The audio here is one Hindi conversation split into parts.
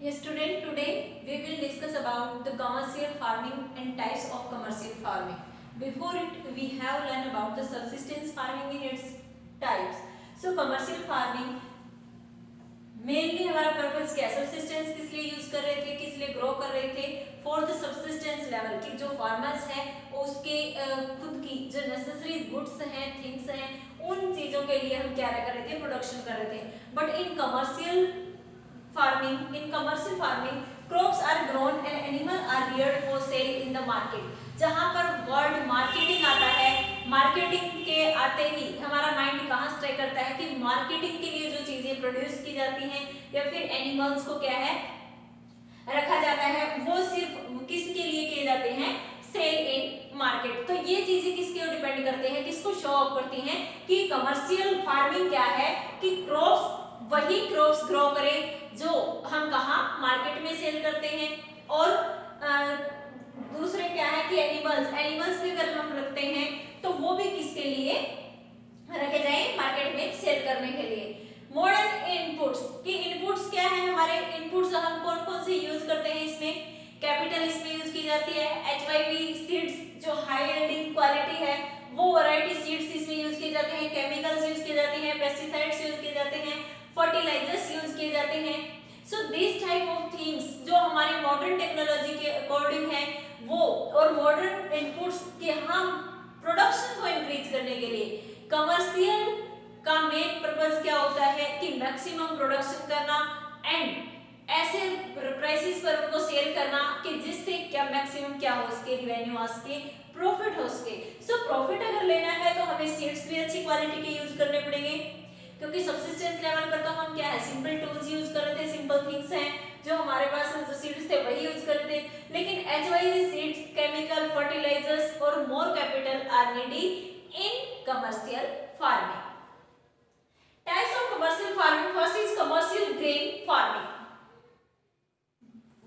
Yes, student, today we will discuss about the commercial farming and types of commercial farming. Before it, we have learned about the subsistence farming in its types. So, commercial farming mainly हमारा पर्पस क्या सब्सिस्टेंस किस लिए यूज कर रहे थे, किस लिए ग्रो कर रहे थे, फॉर द सब्सिस्टेंस लेवल कि जो फार्मर्स है उसके खुद की जो नेसेसरी गुड्स हैं, थिंग्स हैं, उन चीजों के लिए हम क्या कर रहे थे, प्रोडक्शन कर रहे थे. But in commercial farming crops are grown and animal are reared for sale in the market. जहां पर वर्ड मार्केटिंग आता है, मार्केटिंग के आते ही हमारा माइंड कहाँ स्ट्राइक करता है कि मार्केटिंग के लिए जो चीजें प्रोड्यूस की जाती हैं या फिर एनिमल्स को क्या है रखा जाता है, वो सिर्फ किसके लिए किए जाते हैं, सेल इन मार्केट. तो ये चीजें किसके ऊपर डिपेंड करते हैं, किसको शो ऑफ करती हैं कि कमर्शियल फार्मिंग क्या है, कि क्रॉप्स वही क्रॉप्स ग्रो करें जो हम कहाँ मार्केट में सेल करते हैं. और दूसरे क्या है कि एनिमल्स भी अगर हम रखते हैं तो वो भी किसके लिए रखे जाएं, मार्केट में सेल करने के लिए. मॉडर्न इनपुट्स कि इनपुट्स क्या है, हमारे इनपुट्स हम कौन कौन से यूज करते हैं इसमें, कैपिटल इसमें यूज की जाती है, HYV सीड्स जो हाई यील्डिंग क्वालिटी है वो वैरायटी सीड्स इसमें यूज किए जाते हैं, केमिकल्स यूज किए जाते हैं, पेस्टिसाइड्स यूज किए जाते हैं, फर्टिलाइजर्स यूज किए जाते हैं. So this type of things जो हमारे मॉडर्न टेक्नोलॉजी के अकॉर्डिंग है वो, और मॉडर्न इनपुट्स के हम प्रोडक्शन को इंक्रीज करने के लिए कमर्शियल का मेन पर्पस क्या होता है कि मैक्सिमम प्रोडक्शन करना एंड ऐसे प्राइसेस पर उनको सेल करना कि जिससे क्या मैक्सिमम क्या हो सके, रिवेन्यू आ सके, प्रॉफिट हो सके. सो प्रॉफिट अगर लेना है तो हमें सीड्स भी अच्छी क्वालिटी के यूज करने पड़ेंगे, क्योंकि सब्सिस्टेंस लेवल पर तो हम क्या है सिंपल टूल्स यूज कर रहे थे, सिंपल थिंग्स हैं जो हमारे पास जो सीड्स थे वही यूज कर रहे थे. लेकिन HYV सीड्स, केमिकल, फर्टिलाइजर्स और more capital R needed in commercial farming. Types of commercial farming, first is commercial grain farming.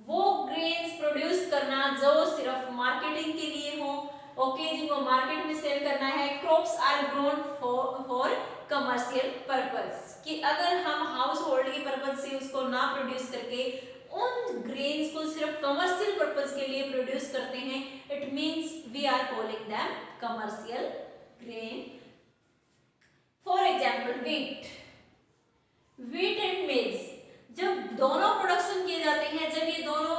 वो ग्रेन्स प्रोड्यूस करना जो सिर्फ मार्केटिंग के लिए हो, ओके, जिनको मार्केट में सेल करना है. Crops are grown for commercial purpose कि अगर हम हाउस होल्ड के पर्पस से उसको ना प्रोड्यूस करके उन ग्रेन्स को सिर्फ कमर्शियल पर्पस के लिए प्रोड्यूस करते हैं, it means we are calling them commercial grain. For example wheat and maize, जब दोनों प्रोडक्शन किए जाते हैं, जब ये दोनों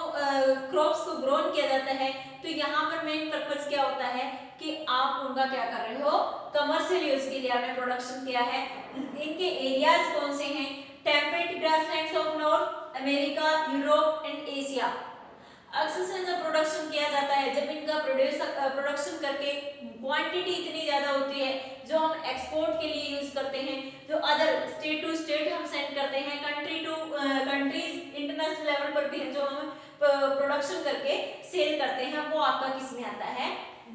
क्रॉप्स को ग्रोन किया जाता है तो यहाँ पर मेन पर्पस क्या होता है कि आप उनका क्या कर रहे हो, कमर्शियल यूज के लिए आपने प्रोडक्शन किया है. इनके एरियाज कौन से हैं, temperate grasslands of north America, Europe and Asia. अक्सर से जब प्रोडक्शन किया जाता है, जब इनका प्रोडक्शन करके क्वांटिटी इतनी ज्यादा होती है जो हम एक्सपोर्ट के लिए यूज करते हैं, जो अदर स्टेट टू स्टेट हम सेंड करते हैं, country to countries, international level पर भी जो हम प्रोडक्शन करके सेल करते हैं, वो आपका किस में आता है,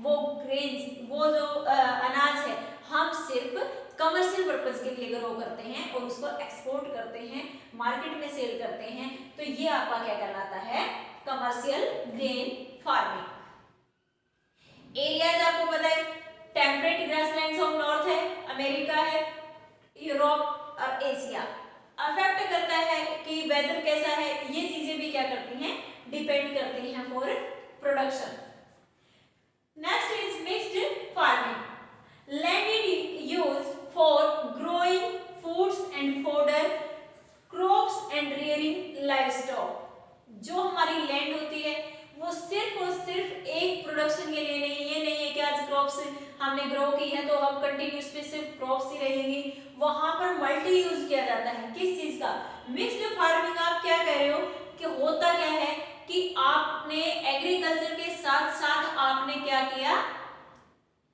वो ग्रेन्स, वो जो अनाज है हम सिर्फ कमर्शियल पर्पस के लिए ग्रो करते हैं और उसको एक्सपोर्ट करते हैं, मार्केट में सेल करते हैं, तो ये आपका क्या कहलाता है, कमर्शियल ग्रेन फार्मिंग. एरियाज आपको पता है, टेम्परेट ग्रासलैंड्स ऑफ नॉर्थ है, अमेरिका है, यूरोप और एशिया. अफेक्ट करता है कि वेदर कैसा है, ये चीजें भी क्या करती हैं, डिपेंड करती हैं for production. Next is mixed farming. Land is used for growing foods and fodder, crops and rearing livestock. जो हमारी लैंड होती है वो सिर्फ और सिर्फ एक प्रोडक्शन के लिए नहीं, ये नहीं है कि आज क्रॉप्स हमने ग्रो की है तो हम कंटिन्यूसली सिर्फ क्रॉप्स ही रहेंगी. वहां पर मल्टी यूज किया जाता है, किस चीज का, मिक्स्ड फार्मिंग. आप क्या कह रहे हो कि होता क्या है कि आपने एग्रीकल्चर के साथ साथ आपने क्या किया,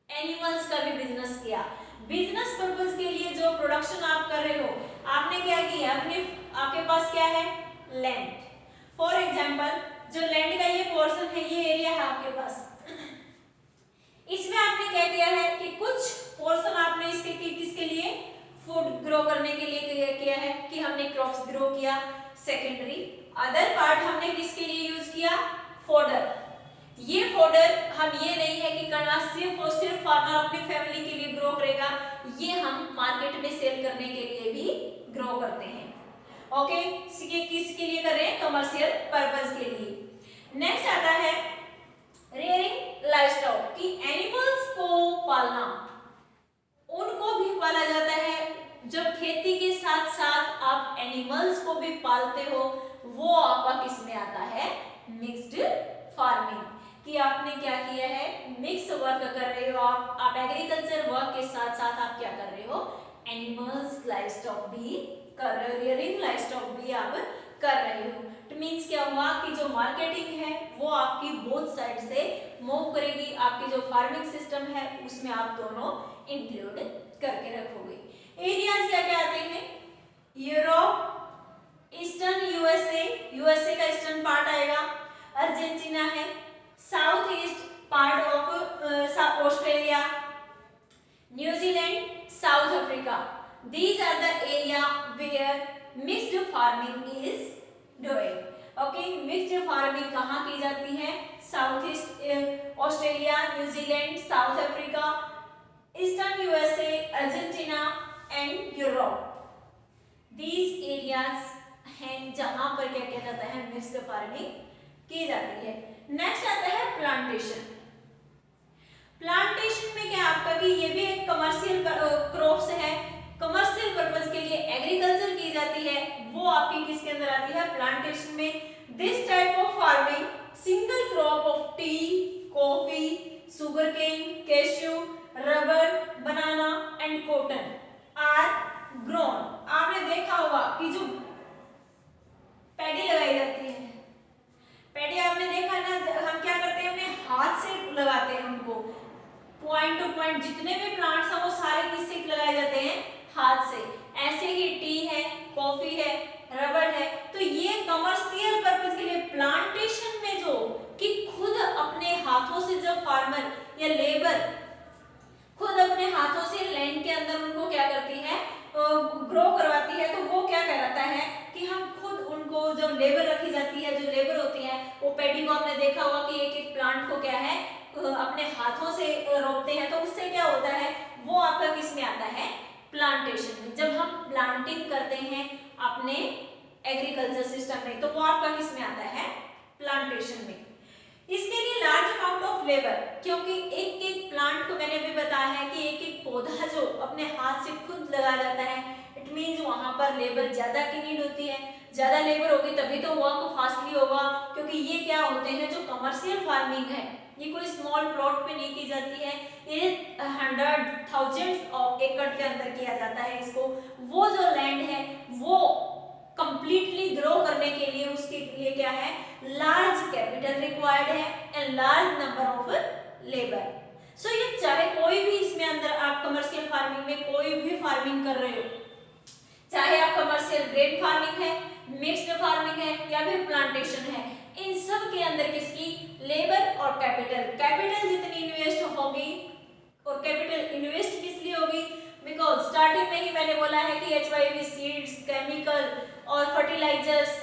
एनिमल्स का भी बिजनेस किया. बिजनेस पर्पस के लिए जो प्रोडक्शन आप कर रहे हो, आपने क्या किया, अपने आपके पास क्या है, लैंड. फॉर एग्जाम्पल जो लैंड का ये पोर्शन है, ये एरिया है आपके पास, इसमें आपने क्या किया है कि कुछ पोर्शन आपने इसके किसके लिए, फूड ग्रो करने के लिए किया है कि हमने क्रॉप्स ग्रो किया. सेकेंडरी अदर पार्ट हमने किसके लिए यूज किया, फोडर. ये फोडर हम ये नहीं है कि करना सिर्फ और सिर्फ फार्मर अपनी फैमिली के लिए ग्रो करेगा, ये हम मार्केट में सेल करने के लिए भी ग्रो करते हैं. ओके, किसके लिए कर रहे हैं? कमर्शियल पर्पस के लिए। नेक्स्ट आता है रेयरिंग लाइवस्टॉक, कि एनिमल्स को पालना, उनको भी पाला जाता है। जब खेती के साथ साथ आप एनिमल्स को भी पालते हो, वो आपका किस में आता है? मिक्स्ड फार्मिंग, कि आपने क्या किया है? मिक्स वर्क कर रहे हो आप एग्रीकल्चर वर्क के साथ साथ आप क्या कर रहे हो? एनिमल्स लाइवस्टॉक भी कर रहे हो, रियरिंग लाइवस्टॉक भी आप कर रहे हो। इट मींस क्या हुआ कि जो मार्केटिंग है वो आपकी बोथ साइड से मूव करेगी, आपकी जो फार्मिंग सिस्टम है उसमें आप दोनों इंक्लूड करके रखोगे। एरियाज क्या क्या आते हैं? यूरोप, ईस्टर्न यूएसए, यूएसए का ईस्टर्न पार्ट आएगा, अर्जेंटीना है, south east part of Australia, New Zealand, south Africa. These are the area where mixed farming is doing. Okay, mixed farming कहाँ की जाती है? South east Australia, New Zealand, south Africa, eastern USA, Argentina and Europe. These areas हैं जहां पर क्या किया जाता है? मिक्स्ड फार्मिंग की जाती है। नेक्स्ट आता है प्लांटेशन। प्लांटेशन में क्या आपका कि ये भी एक कमर्शियल क्रॉप्स है, कमर्शियल पर्पस के लिए एग्रीकल्चर की जाती है, वो आपकी किसके अंदर आती है? प्लांटेशन में। This type of farming single crop of tea, coffee, sugarcane, cashew, rubber, banana and cotton are grown. आपने देखा होगा कि जो पैडी लगाई जाती है, पैडी आपने देखा ना, हम क्या करते हैं? अपने हाथ से लगाते हैं उनको, पॉइंट टू पॉइंट जितने भी प्लांट्स हैं वो सारे किससे लगाए जाते हैं? हाथ से। ऐसे ही टी है, कॉफी है, रबर है, तो ये कमर्शियल पर्पस के लिए प्लांटेशन में जो कि खुद अपने हाथों से जब फार्मर या लेबर खुद अपने हाथों से लैंड के अंदर उनको क्या करती है? ग्रो करवाती है, तो वो क्या कहलाता है कि हम खुद उनको जब लेबर रखी जाती है, जो लेबर होती है वो पैडी को आपने देखा होगा कि एक एक प्लांट को क्या है अपने हाथों से रोपते हैं, तो उससे क्या होता है? वो आपका किस में आता है? प्लांटेशन में। जब हम प्लांटिंग करते हैं अपने एग्रीकल्चर सिस्टम में, तो वो आपका किस में आता है? प्लांटेशन में। इसके लिए लार्ज अमाउंट ऑफ लेबर, क्योंकि एक एक प्लांट को मैंने भी बताया है कि एक एक पौधा जो अपने हाथ से खुद लगाया जाता है, इट मींस वहां पर लेबर ज्यादा की नीड होती है। ज्यादा लेबर होगी तभी तो वर्क फास्टली होगा, क्योंकि ये क्या होते हैं? जो कमर्शियल फार्मिंग है ये कोई स्मॉल प्लॉट पे नहीं की जाती है, ये 100,000 ऑफ एकड़ के अंदर किया जाता है इसको। वो जो लैंड है वो कंप्लीटली ग्रो करने के लिए उसके लिए क्या है? लार्ज कैपिटल रिक्वायर्ड है and large number of labour. So ये चाहे कोई भी इसमें अंदर आप कमर्शियल फार्मिंग में कोई भी फार्मिंग कर रहे हो, चाहे आप कमर्शियल ग्रेन फार्मिंग है, मिक्स्ड फार्मिंग है या फिर प्लांटेशन है, इन सब के अंदर किसकी? लेबर और कैपिटल जितनी इन्वेस्ट होगी, और कैपिटल इन्वेस्ट किस लिए होगी? बिकॉज स्टार्टिंग में ही मैंने बोला है कि HYV सीड्स, केमिकल और फर्टिलाइजर्स,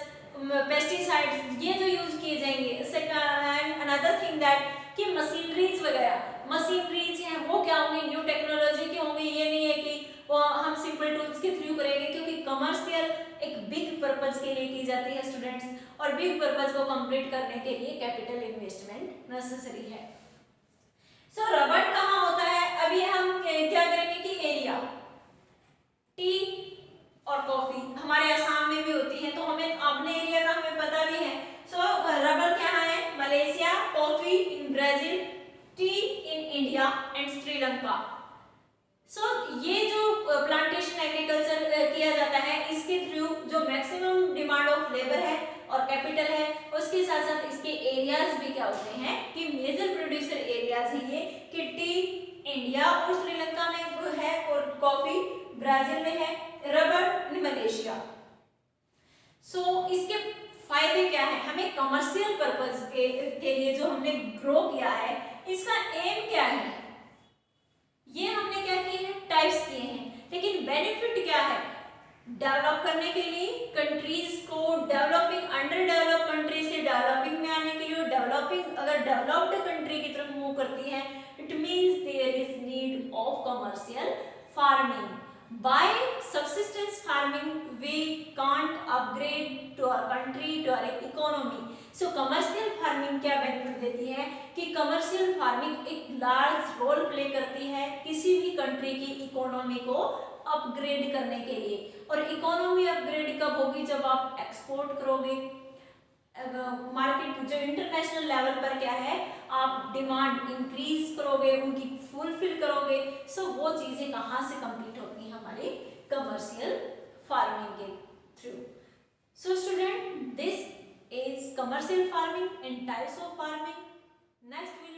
पेस्टिसाइड्स ये जो यूज किए जाएंगे। एंड अनदर थिंग दैट कि मशीनरीज वगैरह, मशीनरीज हैं वो क्या होंगी? न्यू टेक्नोलॉजी की होंगी। ये नहीं है कि वो हम सिंपल टूल्स के थ्रू करेंगे, क्योंकि कमर्शियल एक बिग पर्पस के लिए की जाती है स्टूडेंट्स, और बिग पर्पस को कंप्लीट करने के लिए कैपिटल इन्वेस्टमेंट नेसेसरी है। सो रबर कहाँ होता है? अभी हम क्या करेंगे कि एरिया, टी और कॉफी हमारे असम में भी होती है, तो हमें अपने एरिया का हमें पता भी है। सो रबर क्या है? Malaysia, coffee in Brazil, tea in India and Sri Lanka. So ये जो प्लांटेशन एग्रीकल्चर किया जाता है, इसके थ्रू जो मैक्सिमम डिमांड ऑफ लेबर है और कैपिटल है, उसके साथ साथ इसके एरियाज भी क्या होते हैं कि मेजर प्रोड्यूसर एरियाज है ये, कि टी इंडिया और श्रीलंका में है और कॉफी ब्राजील में है, रबर मलेशिया। सो इसके फायदे क्या है? हमें कमर्शियल पर्पस के लिए जो हमने ग्रो किया है, इसका एम क्या है? ये हमने क्या किए हैं? टाइप्स किए हैं, लेकिन बेनिफिट क्या है? डेवलप करने के लिए कंट्रीज को, डेवलपिंग अंडर डेवलप कंट्री से डेवलपिंग में आने के लिए, डेवलपिंग अगर डेवलप्ड कंट्री की तरफ मूव करती है, it means there is need of commercial farming. By subsistence farming we can't upgrade to our country, to our economy. So commercial farming क्या बेनिफिट देती है कि कमर्शियल फार्मिंग एक लार्ज रोल प्ले करती है किसी भी कंट्री की इकोनॉमी को अपग्रेड करने के लिए। और इकोनॉमी अपग्रेड कब होगी, जब आप एक्सपोर्ट करोगे, मार्केट जो इंटरनेशनल लेवल पर क्या है आप डिमांड इंक्रीज करोगे, उनकी फुलफिल करोगे। सो वो चीजें कहाँ से कंप्लीट होती हैं, हमारी कमर्शियल फार्मिंग के through. So student, this is commercial farming and types of farming. Next we